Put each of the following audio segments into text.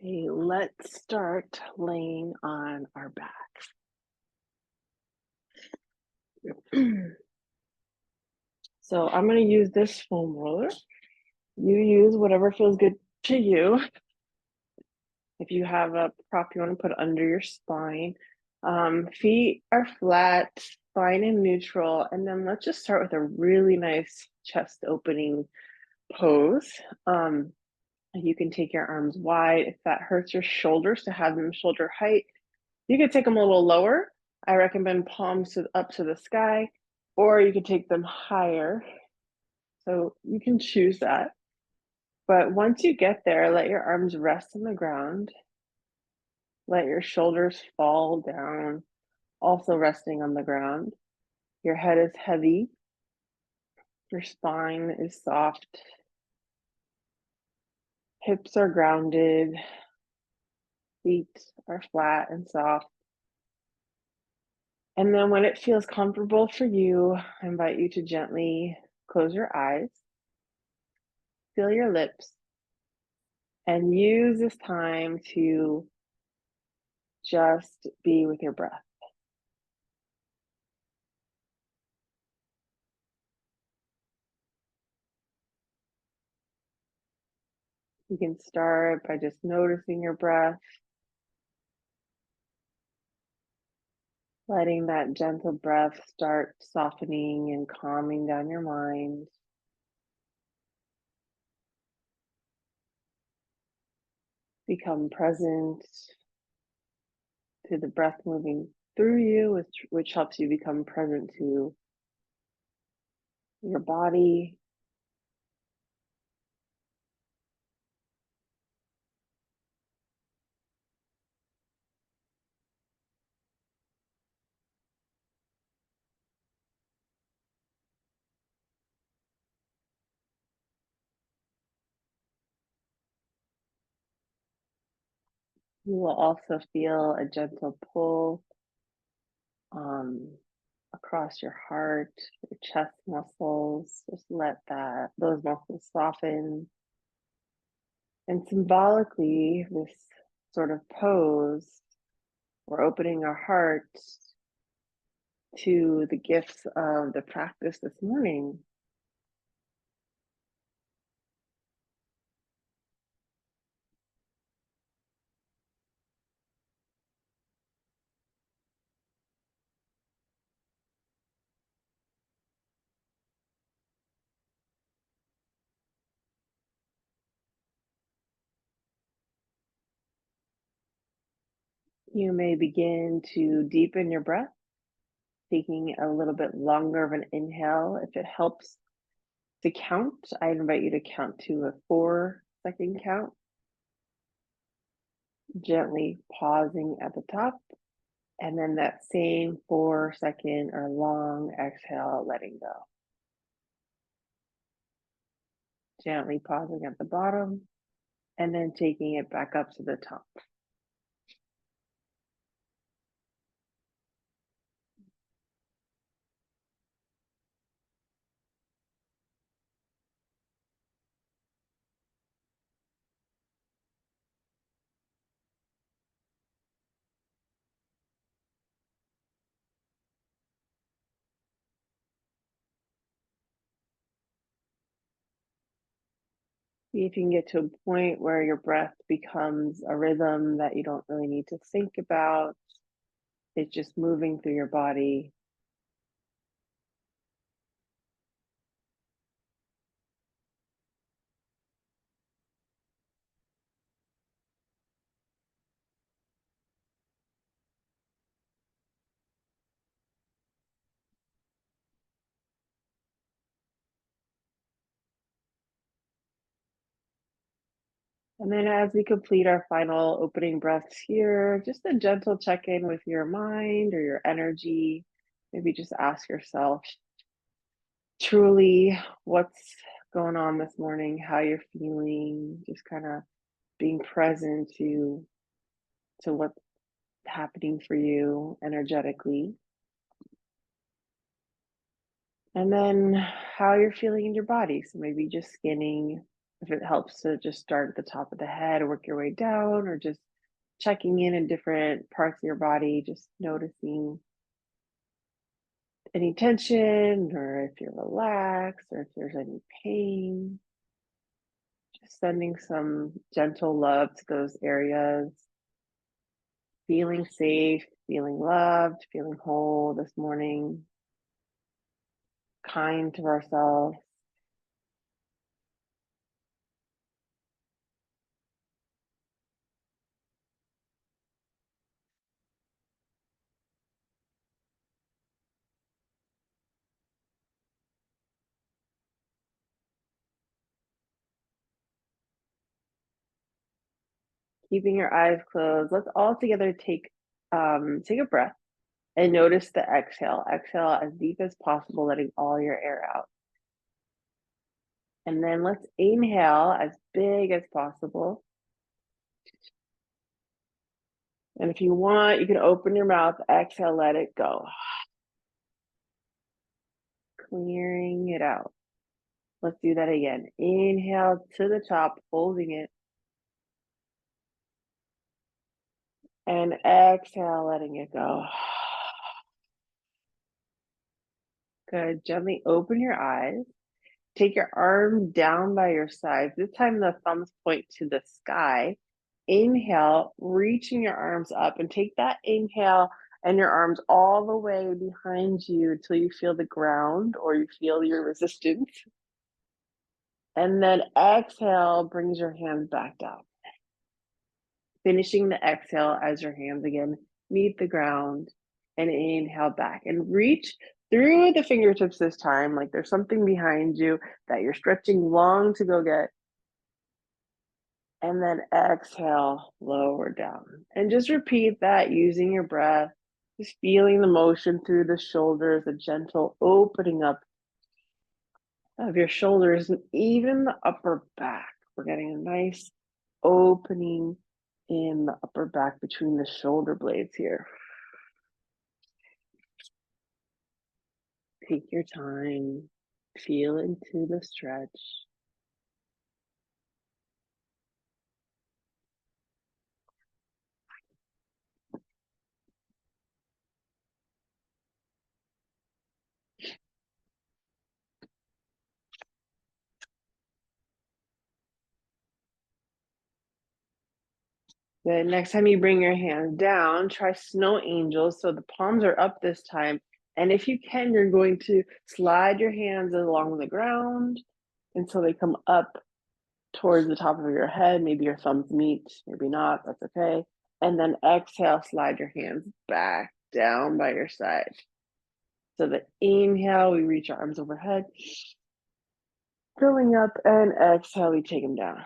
Okay, let's start laying on our backs. So I'm going to use this foam roller. You use whatever feels good to you. If you have a prop you want to put under your spine, feet are flat, spine in neutral, and then let's just start with a really nice chest opening pose. You can take your arms wide. If that hurts your shoulders to have them shoulder height, you could take them a little lower. I recommend palms up to the sky, or you could take them higher. So you can choose that. But once you get there, let your arms rest on the ground. Let your shoulders fall down, also resting on the ground. Your head is heavy. Your spine is soft. Hips are grounded. Feet are flat and soft. And then when it feels comfortable for you, I invite you to gently close your eyes, feel your lips, and use this time to just be with your breath. You can start by just noticing your breath, letting that gentle breath start softening and calming down your mind. Become present to the breath moving through you, which helps you become present to your body. You will also feel a gentle pull um, across your heart, your chest muscles. Just let those muscles soften. And symbolically, this sort of pose, we're opening our hearts to the gifts of the practice this morning. You may begin to deepen your breath, taking a little bit longer of an inhale. If it helps to count, I invite you to count to a 4-second count, gently pausing at the top, and then that same 4-second or long exhale, letting go. Gently pausing at the bottom, and then taking it back up to the top. See if you can get to a point where your breath becomes a rhythm that you don't really need to think about. It's just moving through your body. And then as we complete our final opening breaths here, just a gentle check-in with your mind or your energy. Maybe just ask yourself truly what's going on this morning, how you're feeling, just kind of being present to what's happening for you energetically. And then how you're feeling in your body. So maybe just scanning If it helps to just start at the top of the head, work your way down, or just checking in different parts of your body, just noticing any tension or if you're relaxed or if there's any pain. Just sending some gentle love to those areas, feeling safe, feeling loved, feeling whole this morning, kind to ourselves. Keeping your eyes closed. Let's all together take a breath and notice the exhale. Exhale as deep as possible, letting all your air out. And then let's inhale as big as possible. And if you want, you can open your mouth, exhale, let it go. Clearing it out. Let's do that again. Inhale to the top, holding it. And exhale, letting it go. Good. Gently open your eyes. Take your arm down by your sides. This time the thumbs point to the sky. Inhale, reaching your arms up, and take that inhale and your arms all the way behind you until you feel the ground or you feel your resistance. And then exhale, brings your hands back down. Finishing the exhale as your hands again meet the ground, and inhale back and reach through the fingertips this time, like there's something behind you that you're stretching long to go get. And then exhale, lower down. And just repeat that using your breath, just feeling the motion through the shoulders, a gentle opening up of your shoulders and even the upper back. We're getting a nice opening in the upper back between the shoulder blades here. Take your time, feel into the stretch. Good. Next time you bring your hands down, try snow angels. So the palms are up this time. And if you can, you're going to slide your hands along the ground until they come up towards the top of your head. Maybe your thumbs meet, maybe not, that's okay. And then exhale, slide your hands back down by your side. So the inhale, we reach our arms overhead, filling up, and exhale, we take them down.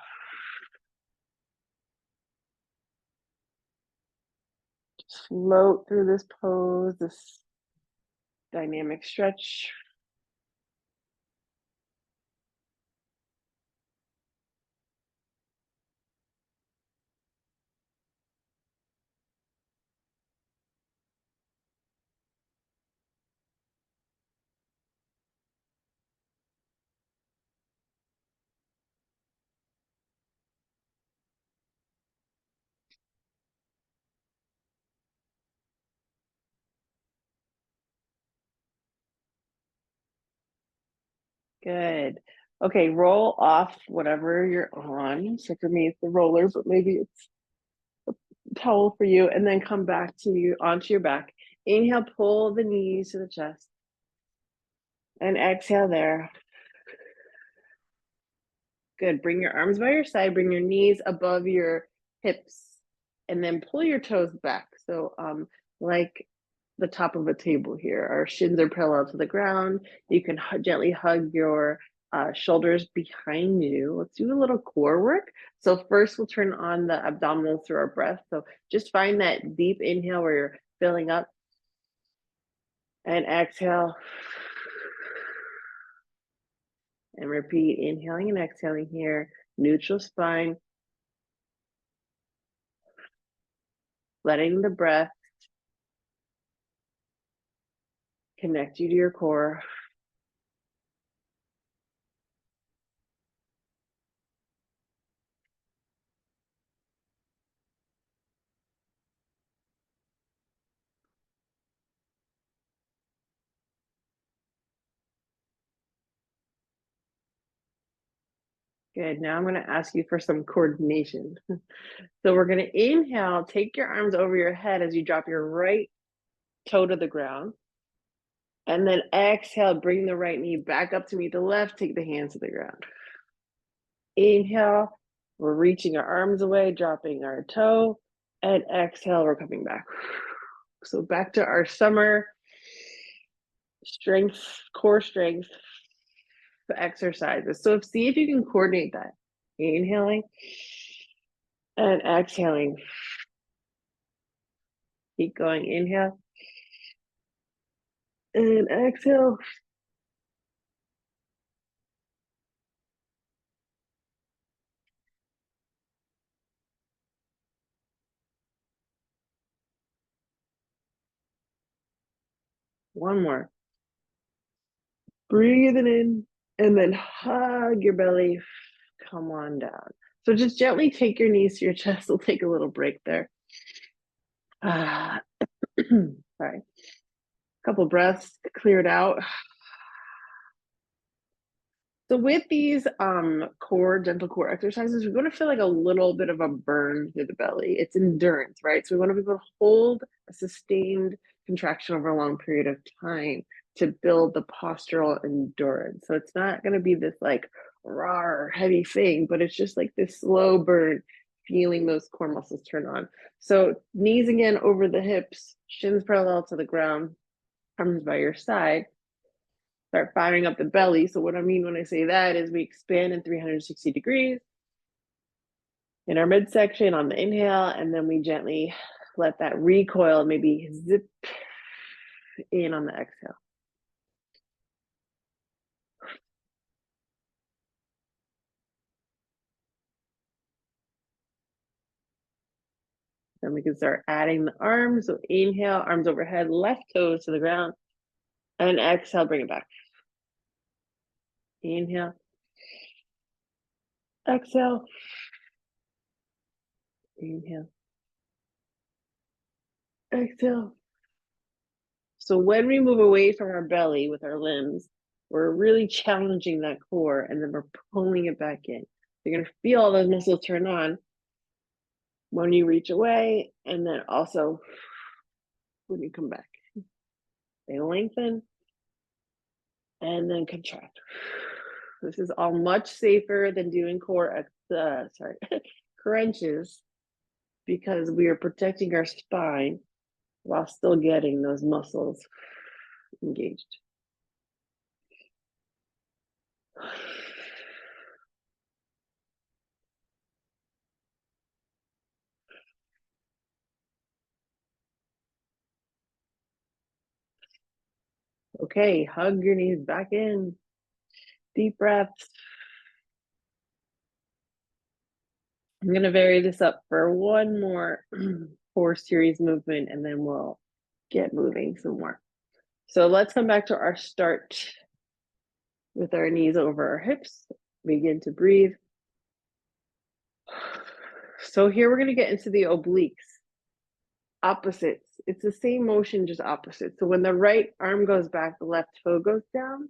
Just float through this pose, this dynamic stretch. Good. Okay, roll off whatever you're on. So for me, it's the roller, but maybe it's a towel for you. And then come back to you onto your back. Inhale, pull the knees to the chest. And exhale there. Good. Bring your arms by your side. Bring your knees above your hips. And then pull your toes back. So like the top of a table here. Our shins are parallel to the ground. You can gently hug your shoulders behind you. Let's do a little core work. So first we'll turn on the abdominals through our breath. So just find that deep inhale where you're filling up and exhale. And repeat, inhaling and exhaling here. Neutral spine. Letting the breath connect you to your core. Good. Now I'm going to ask you for some coordination. So we're going to inhale, take your arms over your head as you drop your right toe to the ground. And then exhale, bring the right knee back up to meet the left, take the hands to the ground. Inhale, we're reaching our arms away, dropping our toe. And exhale, we're coming back. So back to our summer strength, core strength exercises. So see if you can coordinate that. Inhaling and exhaling. Keep going. Inhale and exhale. One more. Breathe it in and then hug your belly. Come on down. So just gently take your knees to your chest. We'll take a little break there. Sorry. Couple breaths, clear it out. So with these gentle core exercises, we're going to feel like a little bit of a burn through the belly. It's endurance, right? So we want to be able to hold a sustained contraction over a long period of time to build the postural endurance. So it's not going to be this like raw, heavy thing, but it's just like this slow burn, feeling those core muscles turn on. So knees again over the hips, shins parallel to the ground, arms by your side. Start firing up the belly. So what I mean when I say that is we expand in 360 degrees in our midsection on the inhale, and then we gently let that recoil, maybe zip in on the exhale. Then we can start adding the arms. So inhale, arms overhead, left toes to the ground, and exhale, bring it back. Inhale, exhale, inhale, exhale. So when we move away from our belly with our limbs, we're really challenging that core, and then we're pulling it back in. You're going to feel all those muscles turn on when you reach away, and then also when you come back. They lengthen and then contract. This is all much safer than doing crunches, because we are protecting our spine while still getting those muscles engaged. Okay, hug your knees back in. Deep breaths. I'm going to vary this up for one more core series movement, and then we'll get moving some more. So let's come back to our start with our knees over our hips. Begin to breathe. So here we're going to get into the obliques. Opposites. It's the same motion, just opposite. So when the right arm goes back, the left toe goes down.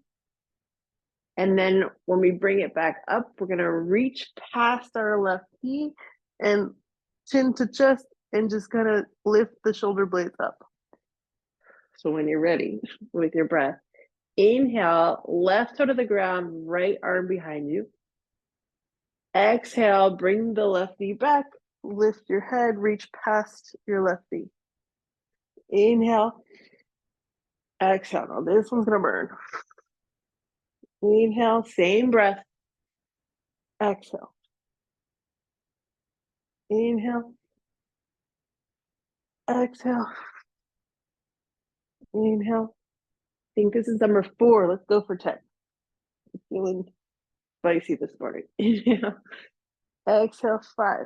And then when we bring it back up, we're going to reach past our left knee and chin to chest and just kind of lift the shoulder blades up. So when you're ready with your breath, inhale, left toe to the ground, right arm behind you. Exhale, bring the left knee back, lift your head, reach past your left knee. Inhale, exhale. Now this one's going to burn. Inhale, same breath. Exhale. Inhale. Exhale. Inhale. I think this is number 4. Let's go for 10. I'm feeling spicy this morning. Inhale. Exhale, 5.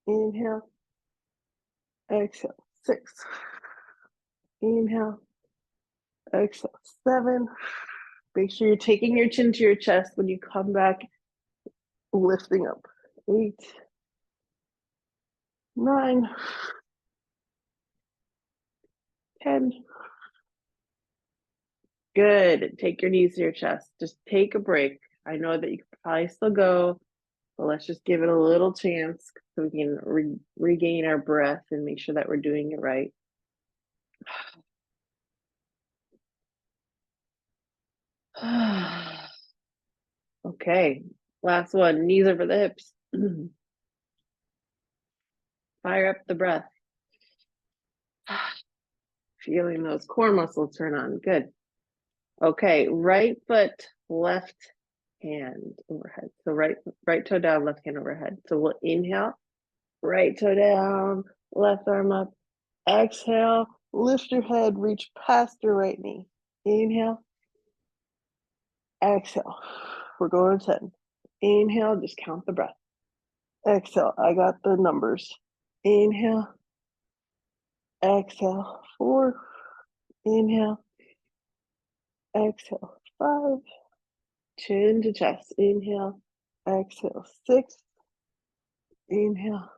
Inhale. Exhale, 6. Inhale. Exhale, 7. Make sure you're taking your chin to your chest when you come back, lifting up. 8. 9. 10. Good. Take your knees to your chest. Just take a break. I know that you could probably still go, but let's just give it a little chance so we can regain our breath and make sure that we're doing it right. Okay, last one, knees over the hips. Fire up the breath. Feeling those core muscles turn on, good. Okay, right foot, left hand overhead. So right toe down, left hand overhead. So we'll inhale, right toe down, left arm up. Exhale, lift your head, reach past your right knee. Inhale, exhale. We're going to 10. Inhale, just count the breath. Exhale, I got the numbers. Inhale, exhale, 4. Inhale, exhale, 5. Chin to chest. Inhale, exhale, 6. Inhale,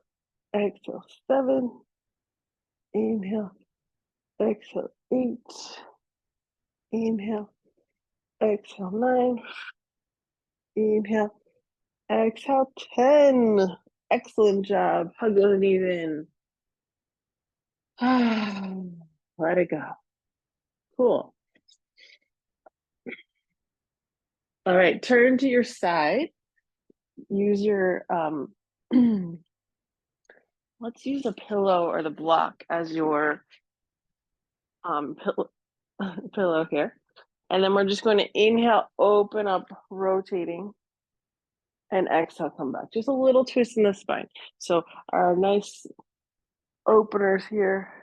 exhale, 7. Inhale, exhale, 8. Inhale, exhale, 9. Inhale, exhale, 10. Excellent job. Hug those knees in. Let it go. Cool. All right, turn to your side. Use your, let's use a pillow or the block as your pillow here. And then we're just going to inhale, open up, rotating, and exhale, come back. Just a little twist in the spine. So our nice openers here.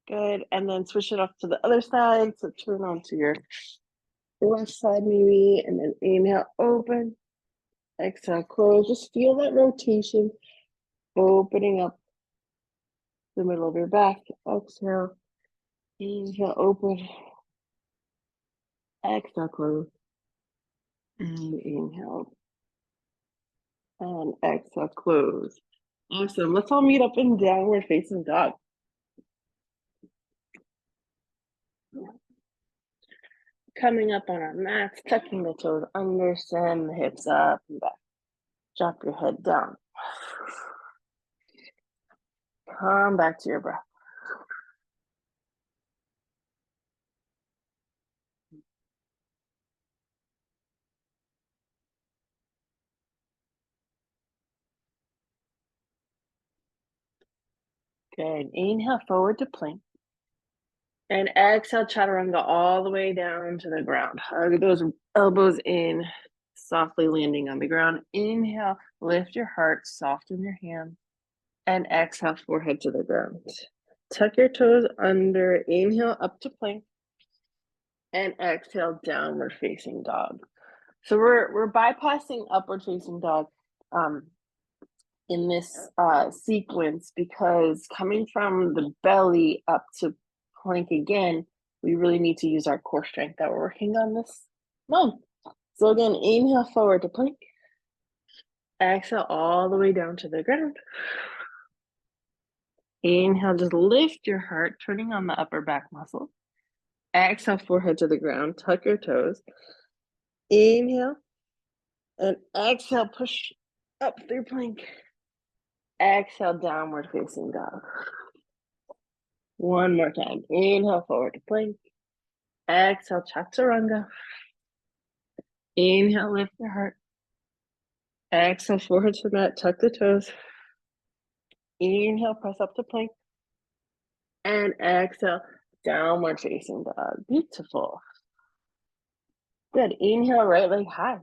Good, and then switch it off to the other side. So turn onto your left side maybe, and then inhale, open, exhale, close. Just feel that rotation, opening up the middle of your back. Exhale, inhale, open, exhale, close, and inhale, and exhale, close. Awesome. Let's all meet up in downward facing dog. Coming up on our mats, tucking the toes under, send the hips up and back. Drop your head down. Come back to your breath. Good. Inhale forward to plank. And exhale, chaturanga all the way down to the ground. Hug those elbows in, softly landing on the ground. Inhale, lift your heart, soften your hands. And exhale, forehead to the ground. Tuck your toes under, inhale up to plank. And exhale, downward facing dog. So we're bypassing upward facing dog in this sequence because coming from the belly up to plank again, we really need to use our core strength that we're working on this month. So again, inhale forward to plank. Exhale all the way down to the ground. Inhale, just lift your heart, turning on the upper back muscle. Exhale, forehead to the ground, tuck your toes. Inhale, and exhale, push up through plank. Exhale, downward facing dog. One more time. Inhale, forward to plank. Exhale, chaturanga. Inhale, lift your heart. Exhale, forehead to mat, tuck the toes. Inhale, press up to plank. And exhale, downward facing dog. Beautiful. Good. Inhale, right leg high.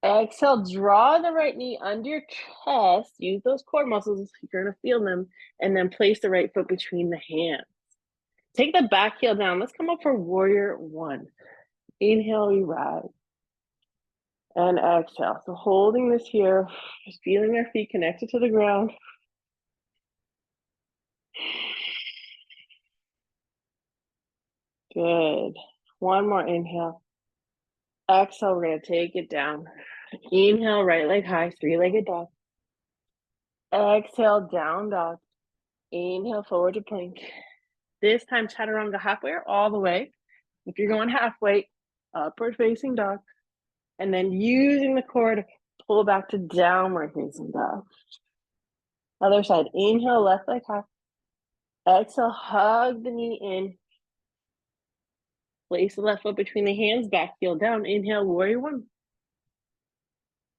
Exhale, draw the right knee under your chest. Use those core muscles. You're going to feel them. And then place the right foot between the hands. Take the back heel down. Let's come up for warrior one. Inhale, we rise. And exhale. So holding this here, just feeling our feet connected to the ground. Good. One more inhale. Exhale, we're going to take it down. Inhale, right leg high, three-legged dog. Exhale, down dog. Inhale, forward to plank. This time, chaturanga halfway or all the way. If you're going halfway, upward facing dog. And then using the core to pull back to downward facing dog. Other side, inhale, left leg high. Exhale, hug the knee in. Place the left foot between the hands, back heel down. Inhale, warrior one.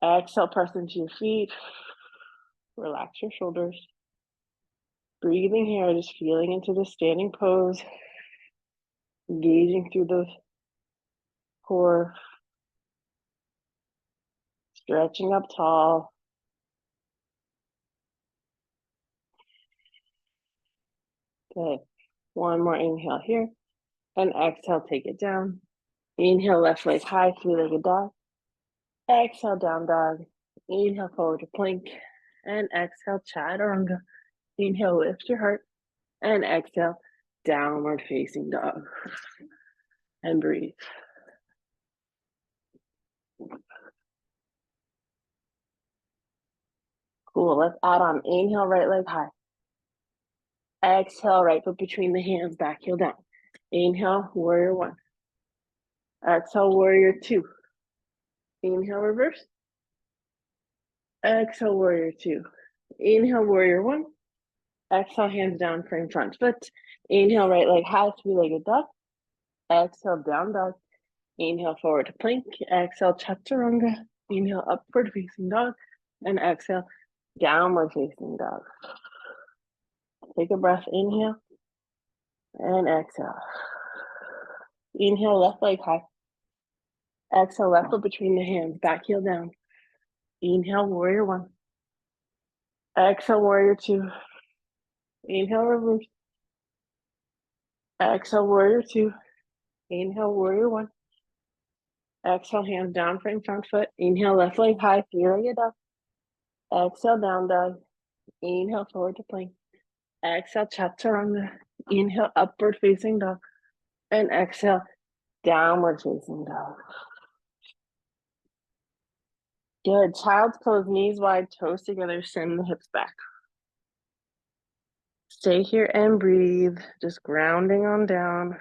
Exhale, press into your feet. Relax your shoulders. Breathing here, just feeling into the standing pose. Engaging through the core. Stretching up tall. Good. One more inhale here. And exhale, take it down. Inhale, left leg high, three-legged dog. Exhale, down dog. Inhale, forward to plank. And exhale, chaturanga. Inhale, lift your heart. And exhale, downward facing dog. And breathe. Cool. Let's add on. Inhale, right leg high. Exhale, right foot between the hands, back heel down. Inhale, warrior one. Exhale, warrior two. Inhale, reverse. Exhale, warrior two. Inhale, warrior one. Exhale, hands down, frame front foot. Inhale, right leg high, three-legged dog. Exhale, down dog. Inhale, forward to plank. Exhale, chaturanga. Inhale, upward facing dog. And exhale, downward facing dog. Take a breath, inhale. And exhale. Inhale, left leg high. Exhale, left foot between the hands, back heel down. Inhale, warrior one. Exhale, warrior two. Inhale, reverse. Exhale, warrior two. Inhale, warrior one. Exhale, hands down, frame front foot. Inhale, left leg high, three-legged dog. Exhale, down dog. Inhale, forward to plank. Exhale, chaturanga. Inhale, upward facing dog. And exhale, downward facing dog. Good. Child's pose, knees wide, toes together, send the hips back. Stay here and breathe, just grounding on down.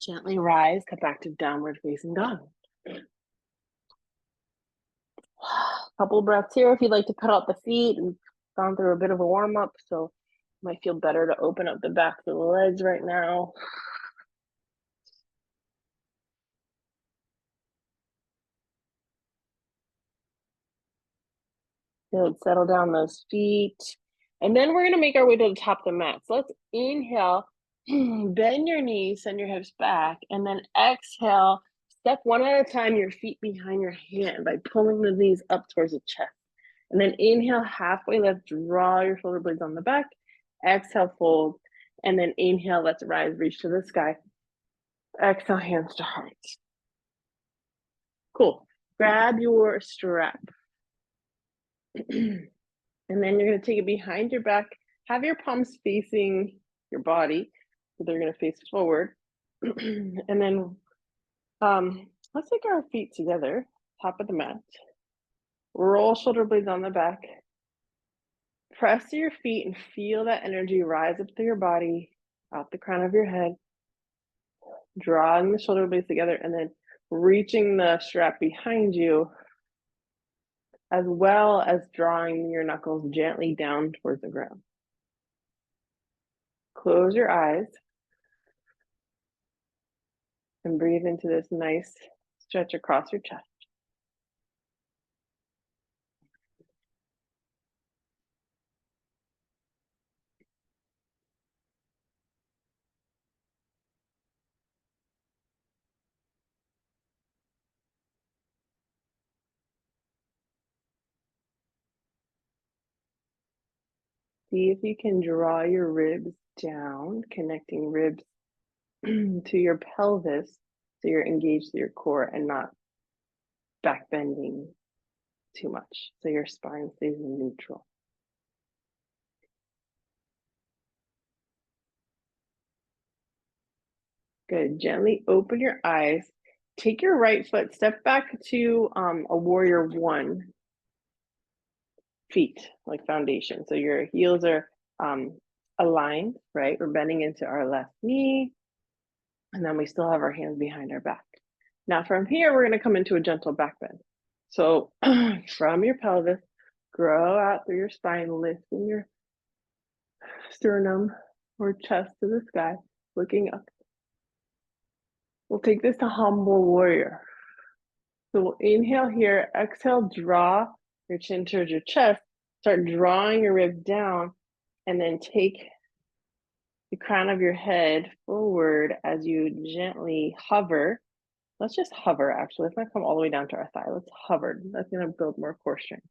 Gently rise, come back to downward facing dog. Couple breaths here if you'd like to cut out the feet. We've gone through a bit of a warm up, so it might feel better to open up the back of the legs right now. Good, settle down those feet. And then we're gonna make our way to the top of the mat. So let's inhale, bend your knees, send your hips back, and then exhale, step one at a time, your feet behind your hand by pulling the knees up towards the chest. And then inhale, halfway lift, draw your shoulder blades on the back. Exhale, fold. And then inhale, let's rise, reach to the sky. Exhale, hands to heart. Cool. Grab your strap. And then you're going to take it behind your back. Have your palms facing your body. So they're going to face forward. And then let's take our feet together, top of the mat. Roll shoulder blades on the back. Press your feet and feel that energy rise up through your body, out the crown of your head. Drawing the shoulder blades together and then reaching the strap behind you, as well as drawing your knuckles gently down towards the ground. Close your eyes and breathe into this nice stretch across your chest. see if you can draw your ribs down, connecting ribs to your pelvis so you're engaged to your core and not back bending too much. So your spine stays neutral. Good. Gently open your eyes. Take your right foot, step back to a warrior one feet, like foundation. So your heels are aligned, right? We're bending into our left knee. And then we still have our hands behind our back. Now from here, we're going to come into a gentle back bend. So from your pelvis, grow out through your spine, lifting your sternum or chest to the sky, looking up. We'll take this to humble warrior. So we'll inhale here, exhale, draw your chin towards your chest, start drawing your ribs down, and then take the crown of your head forward as you gently hover. Let's just hover, actually. Let's not come all the way down to our thigh. Let's hover. That's going to build more core strength.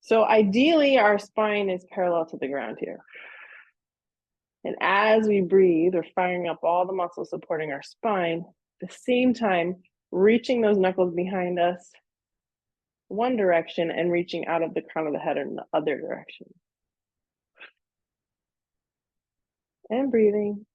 So ideally, our spine is parallel to the ground here. And as we breathe, we're firing up all the muscles supporting our spine. At the same time, reaching those knuckles behind us one direction and reaching out of the crown of the head in the other direction. And breathing.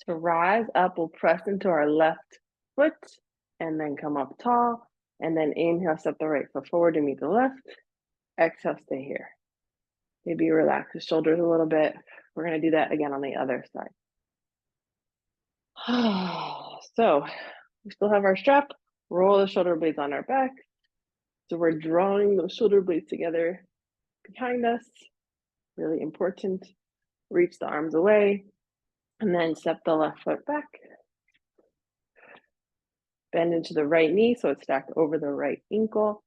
To rise up, we'll press into our left foot and then come up tall. And then inhale, step the right foot forward to meet the left. Exhale, stay here. Maybe relax the shoulders a little bit. We're going to do that again on the other side. So we still have our strap. Roll the shoulder blades on our back. So we're drawing those shoulder blades together behind us. Really important. Reach the arms away. And then step the left foot back. Bend into the right knee so it's stacked over the right ankle.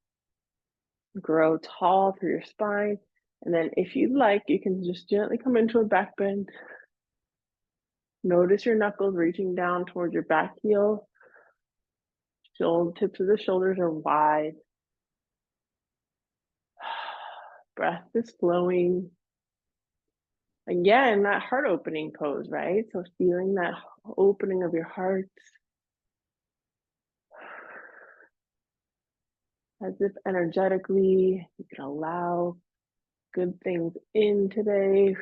Grow tall through your spine. And then if you'd like, you can just gently come into a back bend. Notice your knuckles reaching down towards your back heel. Tips of the shoulders are wide. Breath is flowing. Again, that heart opening pose, right? So feeling that opening of your heart. As if energetically you can allow good things in today.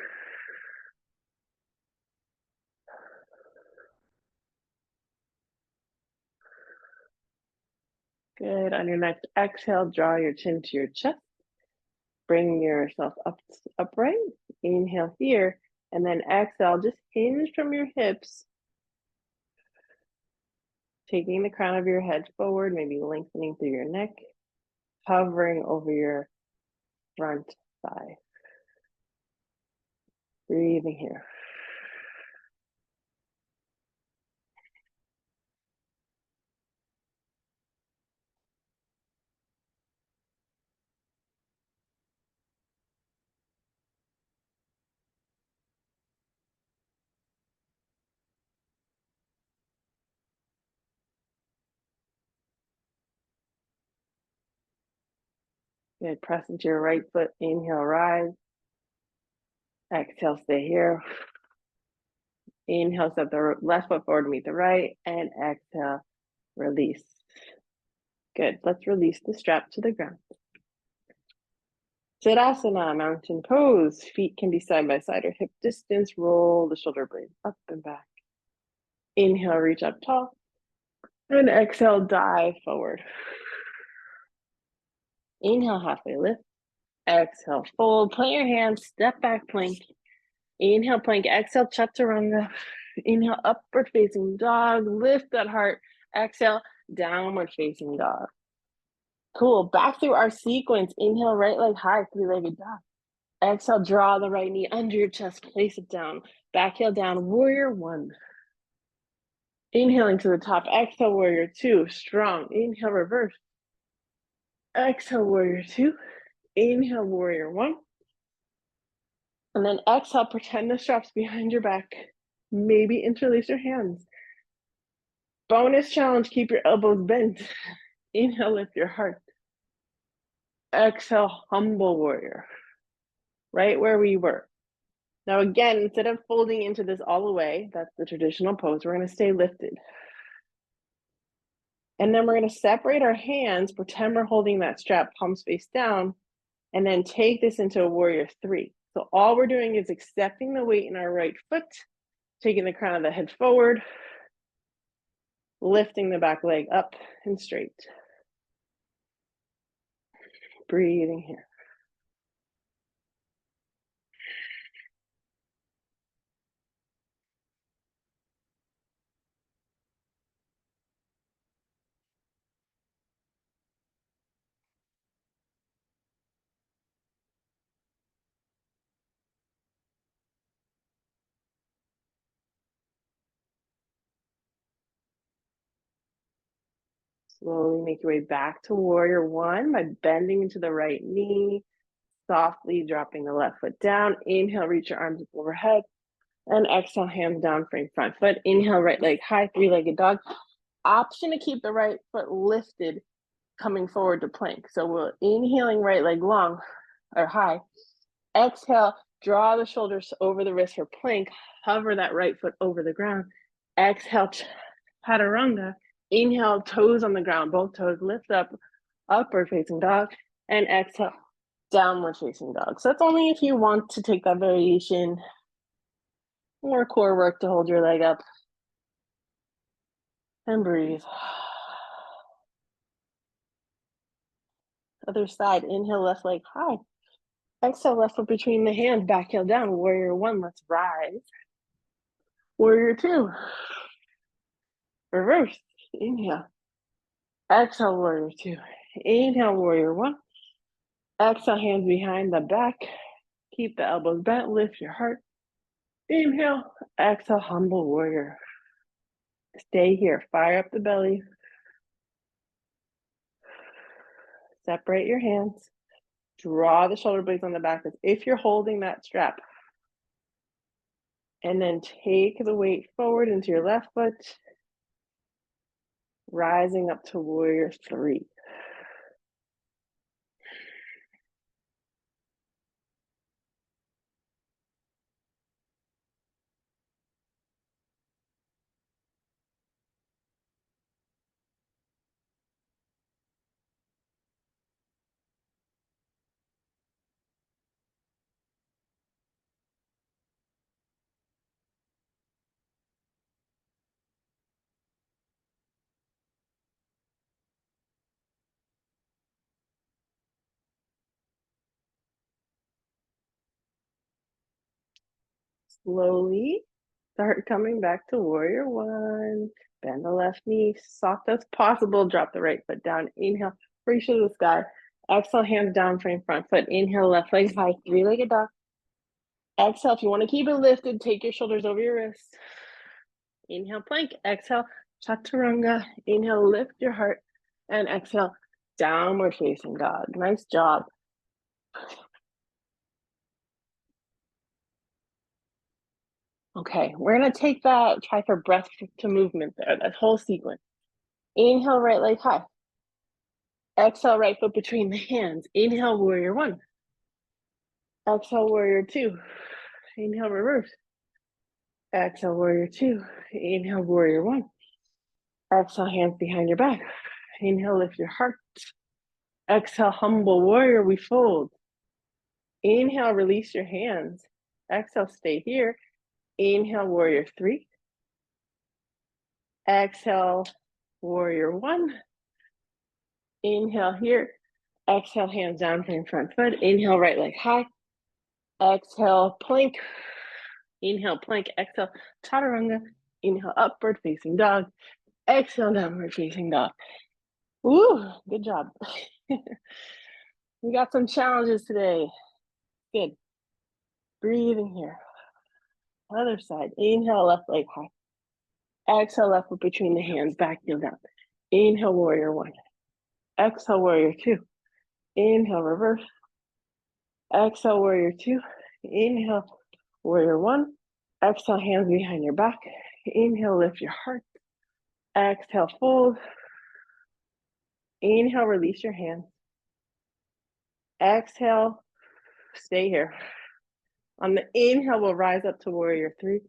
Good. On your next exhale, draw your chin to your chest. Bring yourself up upright. Inhale here. And then exhale, just hinge from your hips. Taking the crown of your head forward, maybe lengthening through your neck. Hovering over your front thigh. Breathing here. Good. Press into your right foot. Inhale, rise. Exhale, stay here. Inhale, step the left foot forward to meet the right. And exhale, release. Good. Let's release the strap to the ground. Siddhasana, mountain pose. Feet can be side by side or hip distance. Roll the shoulder blades up and back. Inhale, reach up tall. And exhale, dive forward. Inhale, halfway lift. Exhale, fold. Plant your hands, step back plank. Inhale, plank. Exhale, chaturanga. Inhale, upward facing dog. Lift that heart. Exhale, downward facing dog. Cool. Back through our sequence. Inhale, right leg high, three-legged dog. Exhale, draw the right knee under your chest. Place it down. Back heel down. Warrior one. Inhaling to the top. Exhale, warrior two. Strong. Inhale, reverse. Exhale, warrior two. Inhale, warrior one. And then exhale, pretend the strap's behind your back. Maybe interlace your hands. Bonus challenge, keep your elbows bent. Inhale, lift your heart. Exhale, humble warrior. Right where we were. Now again, instead of folding into this all the way, that's the traditional pose, we're gonna stay lifted. And then we're gonna separate our hands, pretend we're holding that strap palms face down, and then take this into a warrior three. So all we're doing is accepting the weight in our right foot, taking the crown of the head forward, lifting the back leg up and straight. Breathing here. Slowly make your way back to warrior one by bending into the right knee, softly dropping the left foot down. Inhale, reach your arms up overhead, and exhale, hands down, frame front foot. Inhale, right leg high, three-legged dog. Option to keep the right foot lifted, coming forward to plank. So we're inhaling right leg long or high. Exhale, draw the shoulders over the wrist for plank. Hover that right foot over the ground. Exhale, chaturanga. Inhale, toes on the ground, both toes lift up, upward facing dog, and exhale, downward facing dog. So that's only if you want to take that variation, more core work to hold your leg up. And breathe. Other side, inhale, left leg high. Exhale, left foot between the hands, back heel down, warrior one, let's rise. Warrior two. Reverse, inhale. Exhale, warrior two. Inhale, warrior one. Exhale, hands behind the back. Keep the elbows bent, lift your heart. Inhale, exhale, humble warrior. Stay here, fire up the belly. Separate your hands. Draw the shoulder blades on the back as if you're holding that strap. And then take the weight forward into your left foot, rising up to warrior three. Slowly start coming back to warrior one. Bend the left knee, soft as possible. Drop the right foot down. Inhale, reach to the sky. Exhale, hands down, frame front foot. Inhale, left leg high, three-legged dog. Exhale, if you want to keep it lifted, take your shoulders over your wrists. Inhale, plank. Exhale, chaturanga. Inhale, lift your heart. And exhale, downward facing dog. Nice job. Okay, we're gonna take that, try for breath to movement there, that whole sequence. Inhale, right leg high. Exhale, right foot between the hands. Inhale, warrior one. Exhale, warrior two. Inhale, reverse. Exhale, warrior two. Inhale, warrior one. Exhale, hands behind your back. Inhale, lift your heart. Exhale, humble warrior, we fold. Inhale, release your hands. Exhale, stay here. Inhale, warrior three. Exhale, warrior one. Inhale here. Exhale, hands down, frame front foot. Inhale, right leg high. Exhale, plank. Inhale, plank. Exhale, chaturanga. Inhale, upward facing dog. Exhale, downward facing dog. Woo, good job. We got some challenges today. Good. Breathing here. Other side. Inhale, left leg high. Exhale, left foot between the hands, back heel down. Inhale, warrior one. Exhale, warrior two. Inhale, reverse. Exhale, warrior two. Inhale, warrior one. Exhale, hands behind your back. Inhale, lift your heart. Exhale, fold. Inhale, release your hands. Exhale, stay here. On the inhale, we'll rise up to warrior three.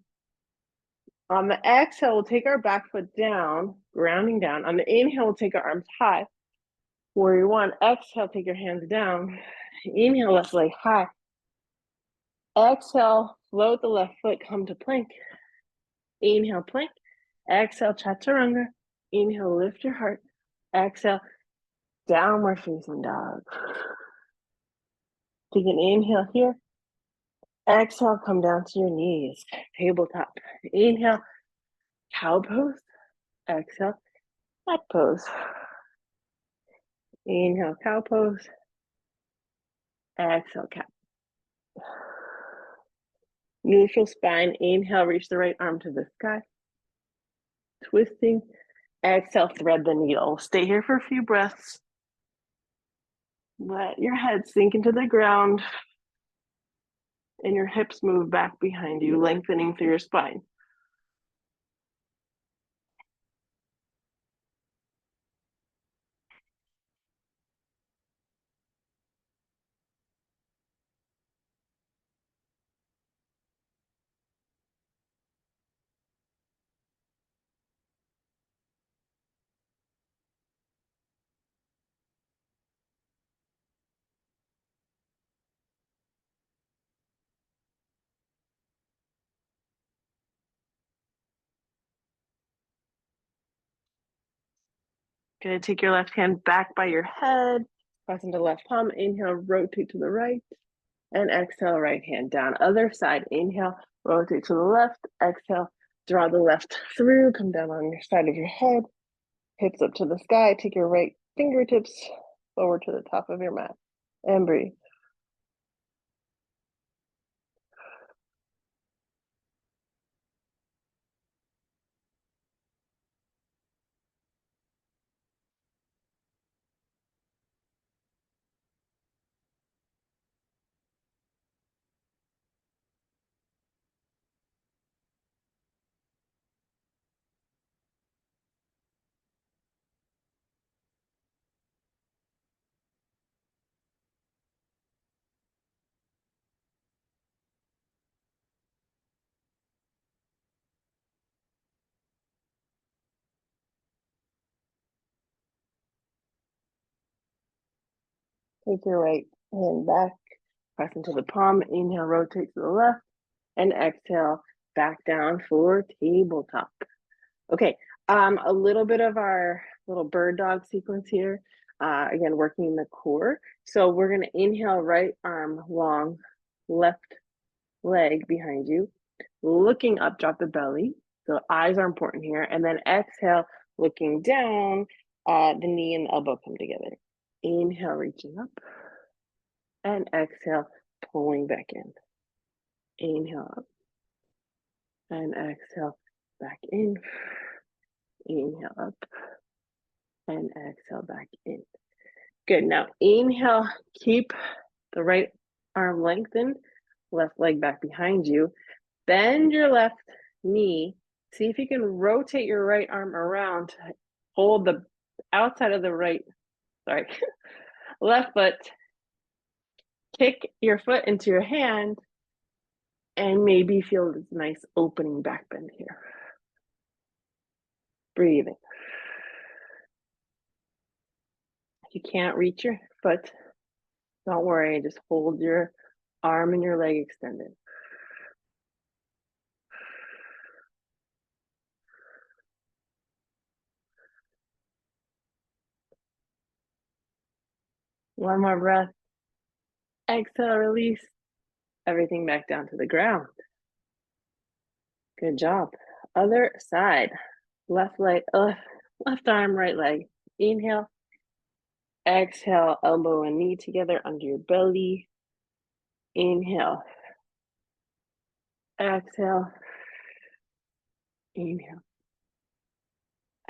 On the exhale, we'll take our back foot down, grounding down. On the inhale, we'll take our arms high. Warrior one. Exhale, take your hands down. Inhale, left leg high. Exhale, float the left foot, come to plank. Inhale, plank. Exhale, chaturanga. Inhale, lift your heart. Exhale, downward facing dog. Take an inhale here. Exhale, come down to your knees. Tabletop. Inhale, cow pose. Exhale, cat pose. Inhale, cow pose. Exhale, cat. Neutral spine. Inhale, reach the right arm to the sky. Twisting. Exhale, thread the needle. Stay here for a few breaths. Let your head sink into the ground and your hips move back behind you, lengthening through your spine. Good. Take your left hand back by your head. Press into left palm. Inhale, rotate to the right. And exhale, right hand down. Other side. Inhale, rotate to the left. Exhale, draw the left through. Come down on your side of your head. Hips up to the sky. Take your right fingertips forward to the top of your mat. And breathe. Take your right hand back. Press into the palm. Inhale, rotate to the left. And exhale, back down for tabletop. Okay, a little bit of our little bird dog sequence here. Again, working the core. So we're gonna inhale, right arm long, left leg behind you. Looking up, drop the belly. So eyes are important here. And then exhale, looking down, the knee and the elbow come together. Inhale, reaching up. And exhale, pulling back in. Inhale up. And exhale, back in. Inhale up. And exhale, back in. Good. Now inhale, keep the right arm lengthened, left leg back behind you. Bend your left knee. See if you can rotate your right arm around to hold the outside of the left foot. Kick your foot into your hand and maybe feel this nice opening back bend here. Breathing. If you can't reach your foot, don't worry, just hold your arm and your leg extended. One more breath. Exhale, release everything back down to the ground. Good job. Other side. Left leg, left arm, right leg. Inhale. Exhale, elbow and knee together under your belly. Inhale. Exhale. Inhale.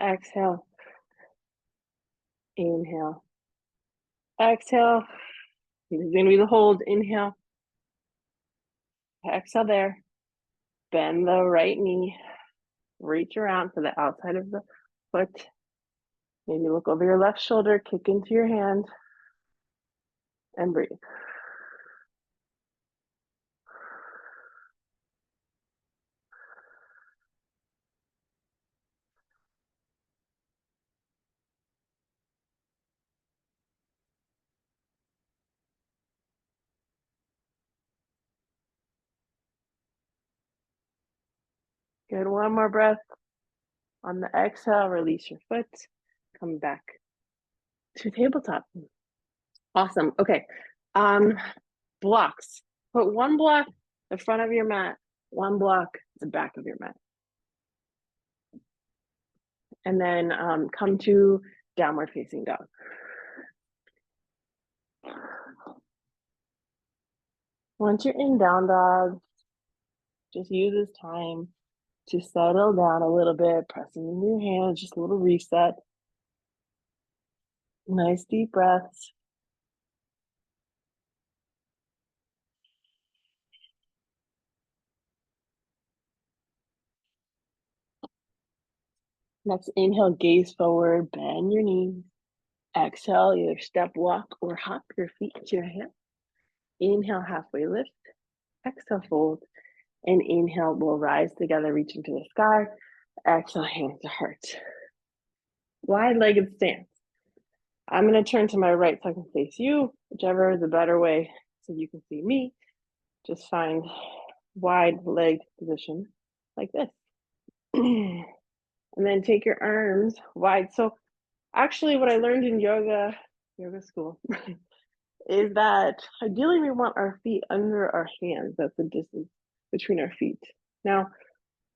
Exhale. Inhale. Exhale. This is going to be the hold. Inhale. Exhale there. Bend the right knee. Reach around to the outside of the foot. Maybe look over your left shoulder, kick into your hand, and breathe. Good, one more breath. On the exhale, release your foot. Come back to tabletop. Awesome. Okay. Blocks. Put one block the front of your mat, one block the back of your mat. And then come to downward facing dog. Once you're in down dog, just use this time to settle down a little bit, pressing in your hands, just a little reset. Nice deep breaths. Next, inhale, gaze forward, bend your knees. Exhale, either step, walk, or hop your feet to your hands. Inhale, halfway lift. Exhale, fold. And inhale, we'll rise together, reaching to the sky. Exhale, hands to heart. Wide-legged stance. I'm going to turn to my right so I can face you, whichever is a better way so you can see me. Just find wide-legged position like this. And then take your arms wide. So actually what I learned in yoga school, is that ideally we want our feet under our hands. That's the distance between our feet. Now,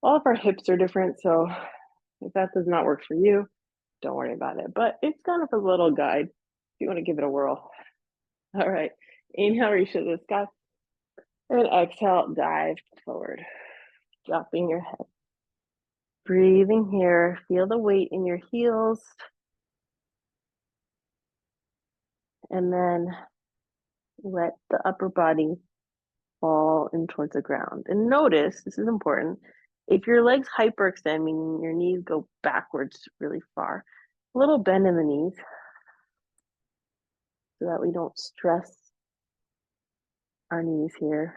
all of our hips are different, so if that does not work for you, don't worry about it. But it's kind of a little guide if you want to give it a whirl. All right, inhale, reach to the sky. And exhale, dive forward, dropping your head. Breathing here, feel the weight in your heels. And then let the upper body fall in towards the ground. And notice, this is important, if your legs hyperextend, meaning your knees go backwards really far, a little bend in the knees so that we don't stress our knees here.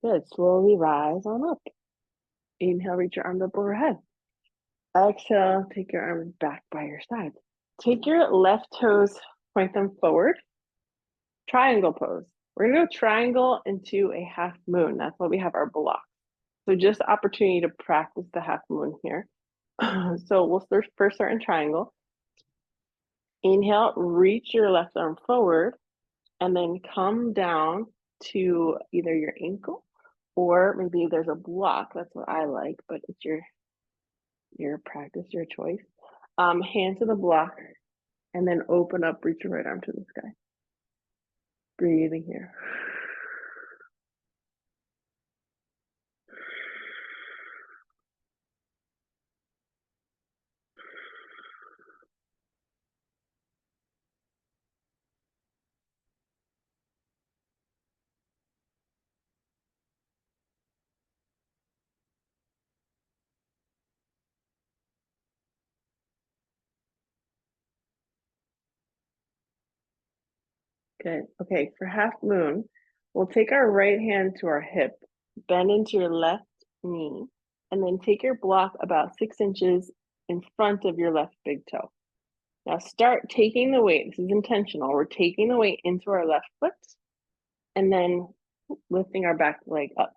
Good, slowly rise on up. Inhale, reach your arms up overhead. Exhale, take your arms back by your side. Take your left toes, point them forward. Triangle pose. We're gonna go triangle into a half moon. That's why we have our block. So just opportunity to practice the half moon here. So we'll first start in triangle. Inhale, reach your left arm forward, and then come down to either your ankle or maybe there's a block. That's what I like, but it's your practice, your choice. Hand to the block, and then open up, reach your right arm to the sky. Breathing here. Good. Okay, for half moon, we'll take our right hand to our hip, bend into your left knee, and then take your block about 6 inches in front of your left big toe. Now start taking the weight. This is intentional. We're taking the weight into our left foot and then lifting our back leg up.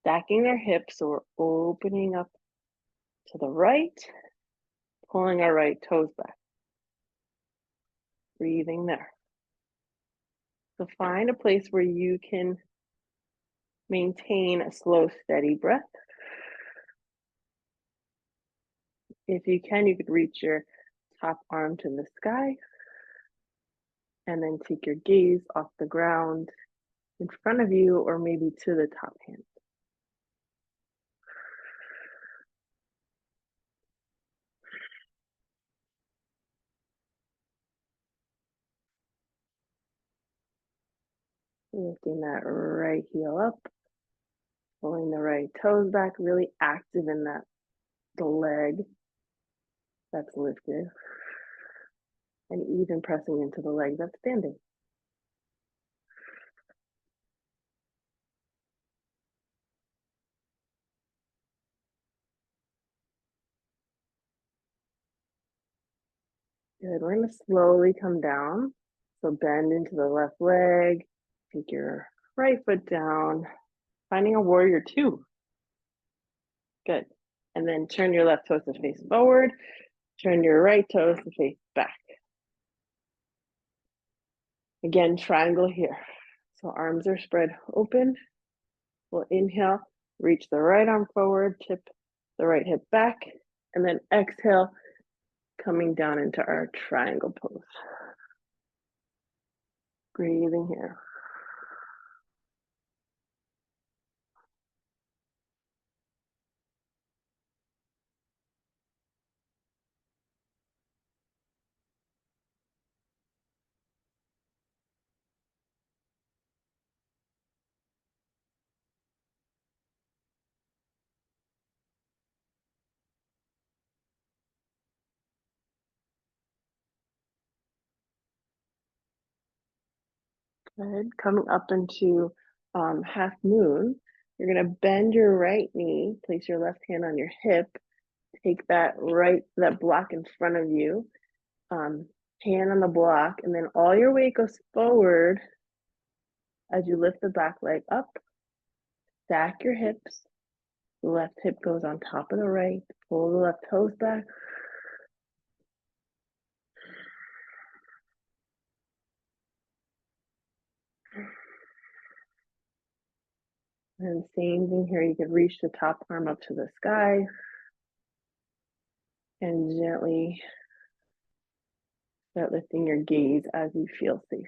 Stacking our hips, so we're opening up to the right, pulling our right toes back. Breathing there. So find a place where you can maintain a slow, steady breath. If you can, you could reach your top arm to the sky and then take your gaze off the ground in front of you or maybe to the top hand. Lifting that right heel up, pulling the right toes back, really active in the leg that's lifted, and even pressing into the leg that's standing. Good. We're going to slowly come down. So bend into the left leg, take your right foot down, finding a warrior two. Good. And then turn your left toes to face forward, turn your right toes to face back. Again, triangle here. So arms are spread open. We'll inhale, reach the right arm forward, tip the right hip back, and then exhale, coming down into our triangle pose. Breathing here. Good. Coming up into half moon, you're going to bend your right knee, place your left hand on your hip, take that block in front of you, hand on the block, and then all your weight goes forward as you lift the back leg up, stack your hips, the left hip goes on top of the right, pull the left toes back. And same thing here, you could reach the top arm up to the sky and gently start lifting your gaze as you feel safe.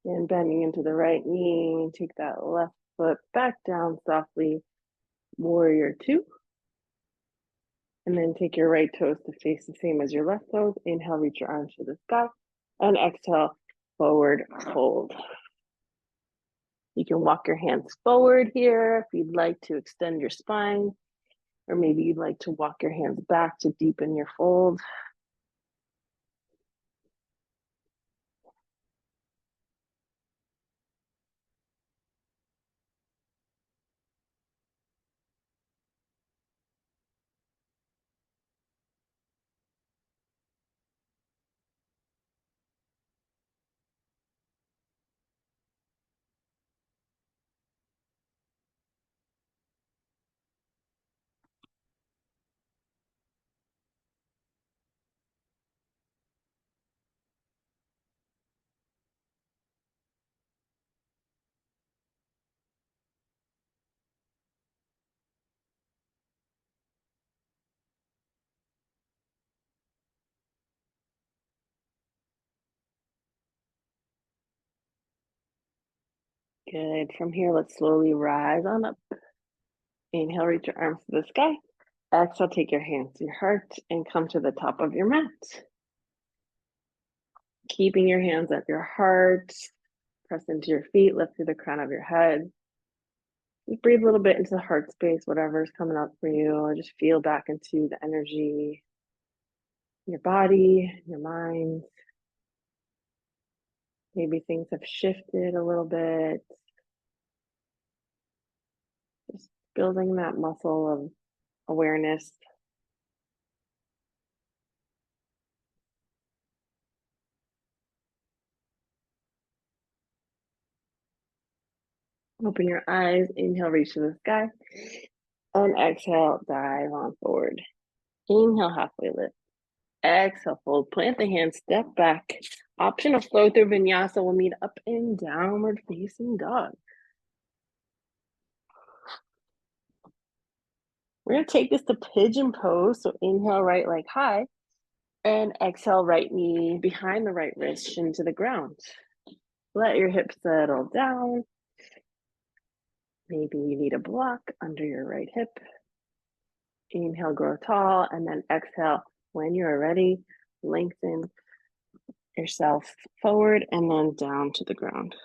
And bending into the right knee, take that left foot back down softly, warrior two. And then take your right toes to face the same as your left toes. Inhale, reach your arms to the sky. And exhale, forward fold. You can walk your hands forward here if you'd like to extend your spine, or maybe you'd like to walk your hands back to deepen your fold. Good. From here, let's slowly rise on up. Inhale, reach your arms to the sky. Exhale, take your hands to your heart and come to the top of your mat. Keeping your hands at your heart, press into your feet, lift through the crown of your head. Just breathe a little bit into the heart space, whatever's coming up for you, or just feel back into the energy, your body, your mind. Maybe things have shifted a little bit. Just building that muscle of awareness. Open your eyes, inhale, reach to the sky, and exhale, dive on forward. Inhale, halfway lift. Exhale, fold, plant the hands, step back. Option of flow through vinyasa will meet up in downward facing dog. We're gonna take this to pigeon pose. So inhale, right leg high, and exhale, right knee behind the right wrist, shin to the ground. Let your hips settle down. Maybe you need a block under your right hip. Inhale, grow tall, and then exhale. When you're ready, lengthen yourself forward and then down to the ground.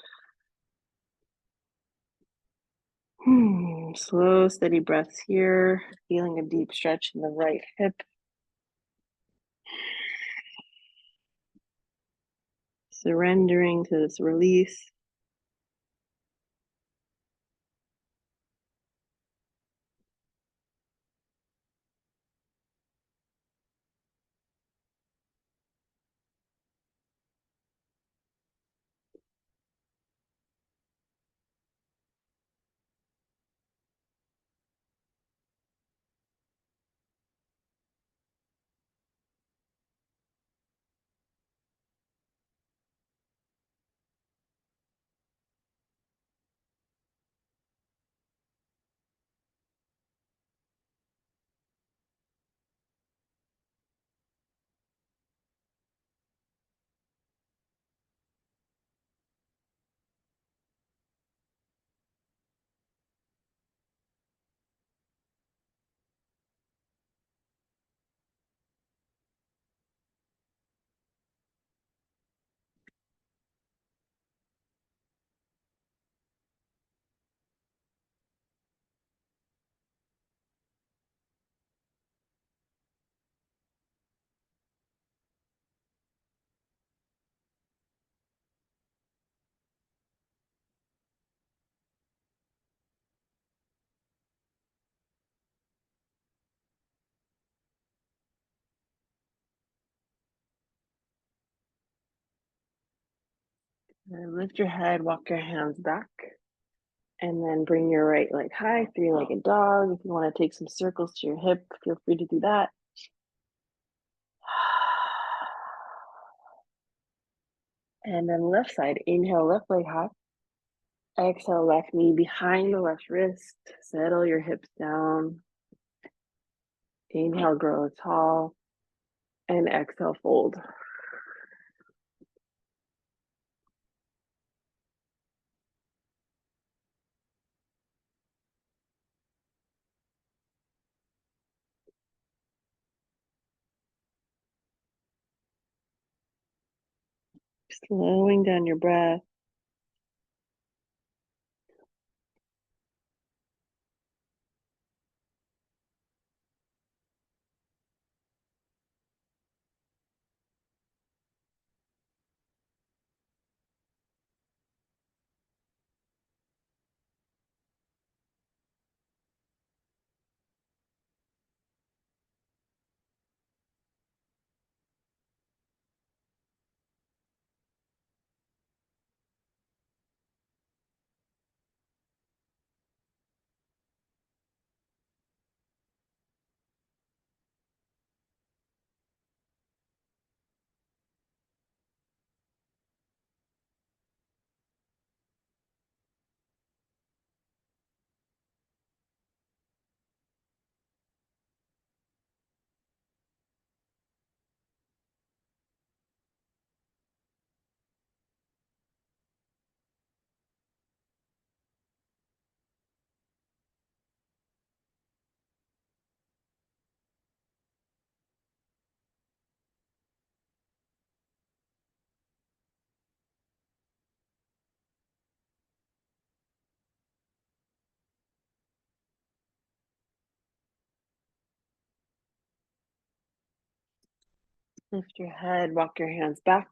Slow, steady breaths here. Feeling a deep stretch in the right hip. Surrendering to this release. And lift your head, walk your hands back. And then bring your right leg high, three-legged dog. If you want to take some circles to your hip, feel free to do that. And then left side, inhale, left leg high. Exhale, left knee behind the left wrist. Settle your hips down. Inhale, grow tall. And exhale, fold. Slowing down your breath. Lift your head, walk your hands back.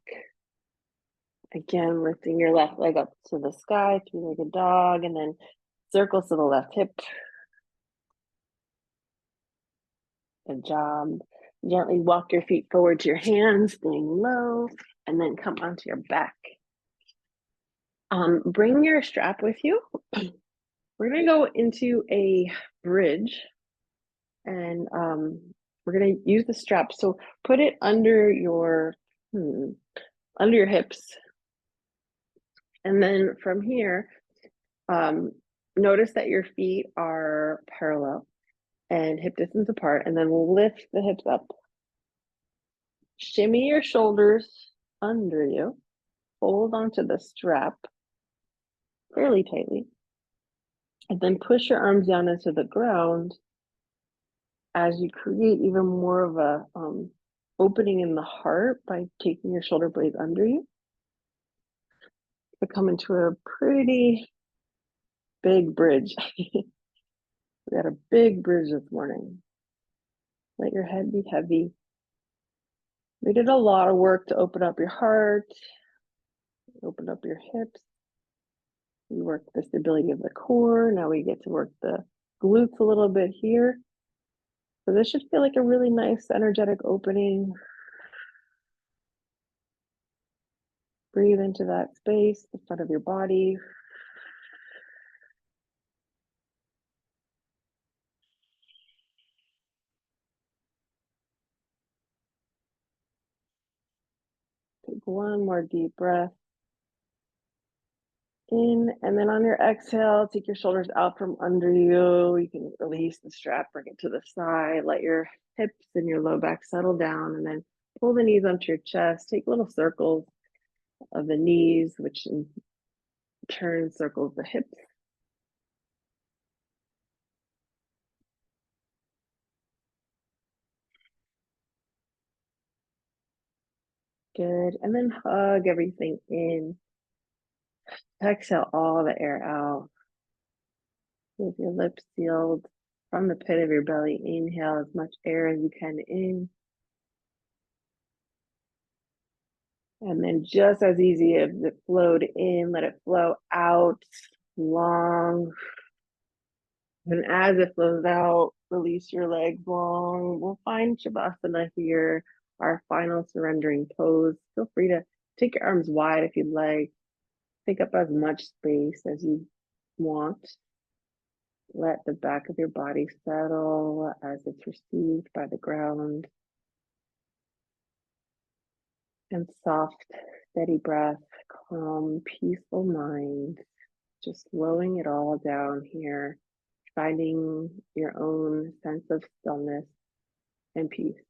Again, lifting your left leg up to the sky, three-legged dog, and then circles to the left hip. Good job. Gently walk your feet forward to your hands, staying low, and then come onto your back. Bring your strap with you. We're gonna go into a bridge, and we're gonna use the strap. So put it under your hips, and then from here, um, notice that your feet are parallel and hip distance apart, and then we'll lift the hips up. Shimmy your shoulders under you. Hold onto the strap fairly tightly, and then push your arms down into the ground as you create even more of a opening in the heart by taking your shoulder blades under you. To come into a pretty big bridge. We got a big bridge this morning. Let your head be heavy. We did a lot of work to open up your heart, open up your hips. We worked the stability of the core. Now we get to work the glutes a little bit here. So this should feel like a really nice energetic opening. Breathe into that space, the front of your body. Take one more deep breath in, and then on your exhale, take your shoulders out from under you. You can release the strap, bring it to the side, let your hips and your low back settle down, and then pull the knees onto your chest. Take little circles of the knees, which in turn circles the hips. Good, and then hug everything in. Exhale all the air out. With your lips sealed from the pit of your belly, inhale as much air as you can in. And then just as easy as it flowed in, let it flow out long. And as it flows out, release your legs long. We'll find Shavasana here, our final surrendering pose. Feel free to take your arms wide if you'd like. Take up as much space as you want. Let the back of your body settle as it's received by the ground. And soft, steady breath, calm, peaceful mind. Just slowing it all down here, finding your own sense of stillness and peace.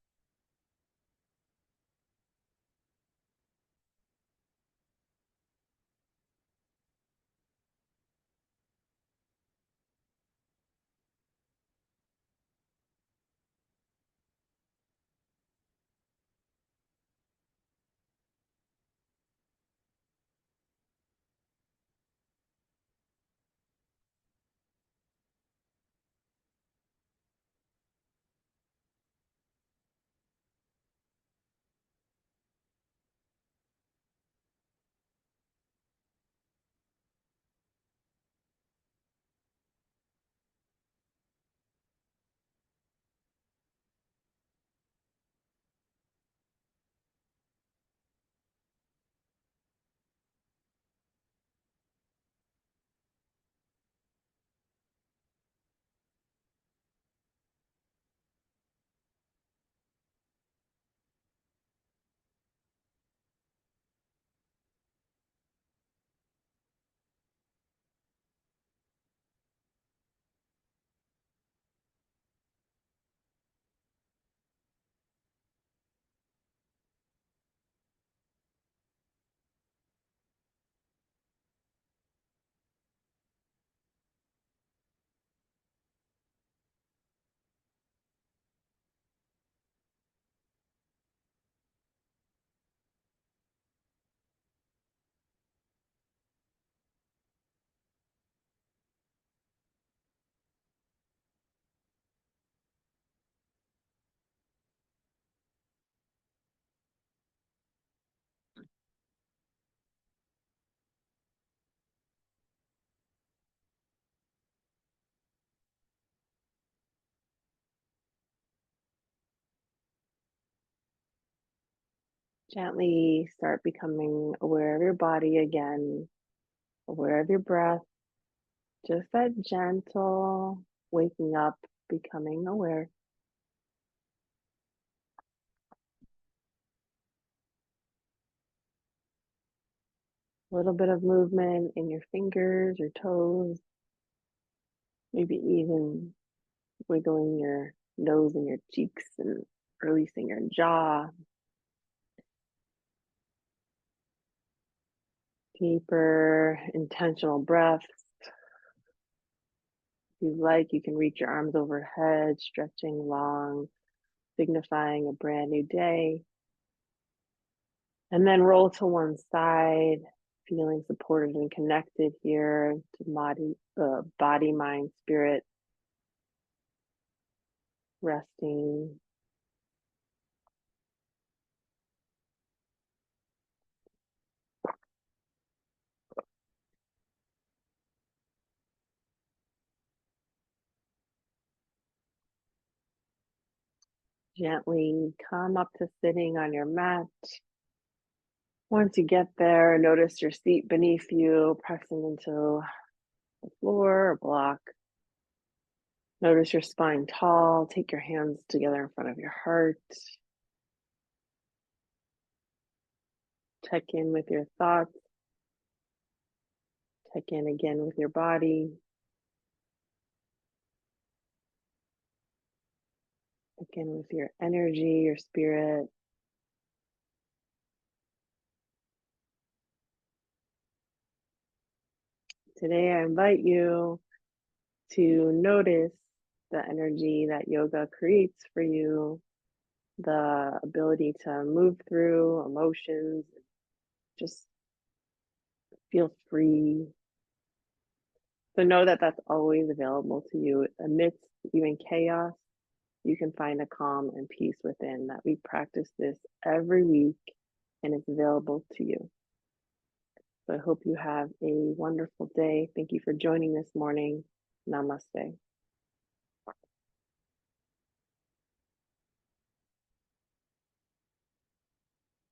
Gently start becoming aware of your body again, aware of your breath, just that gentle waking up, becoming aware. A little bit of movement in your fingers, your toes, maybe even wiggling your nose and your cheeks and releasing your jaw. Deeper, intentional breaths. If you like, you can reach your arms overhead, stretching long, signifying a brand new day. And then roll to one side, feeling supported and connected here to body, mind, spirit, resting. Gently come up to sitting on your mat. Once you get there, notice your seat beneath you, pressing into the floor or block. Notice your spine tall. Take your hands together in front of your heart. Check in with your thoughts. Check in again with your body. Check in with your energy, your spirit. Today, I invite you to notice the energy that yoga creates for you, the ability to move through emotions, just feel free. So know that that's always available to you. Amidst even chaos, you can find a calm and peace within. That we practice this every week and it's available to you. So I hope you have a wonderful day. Thank you for joining this morning. Namaste.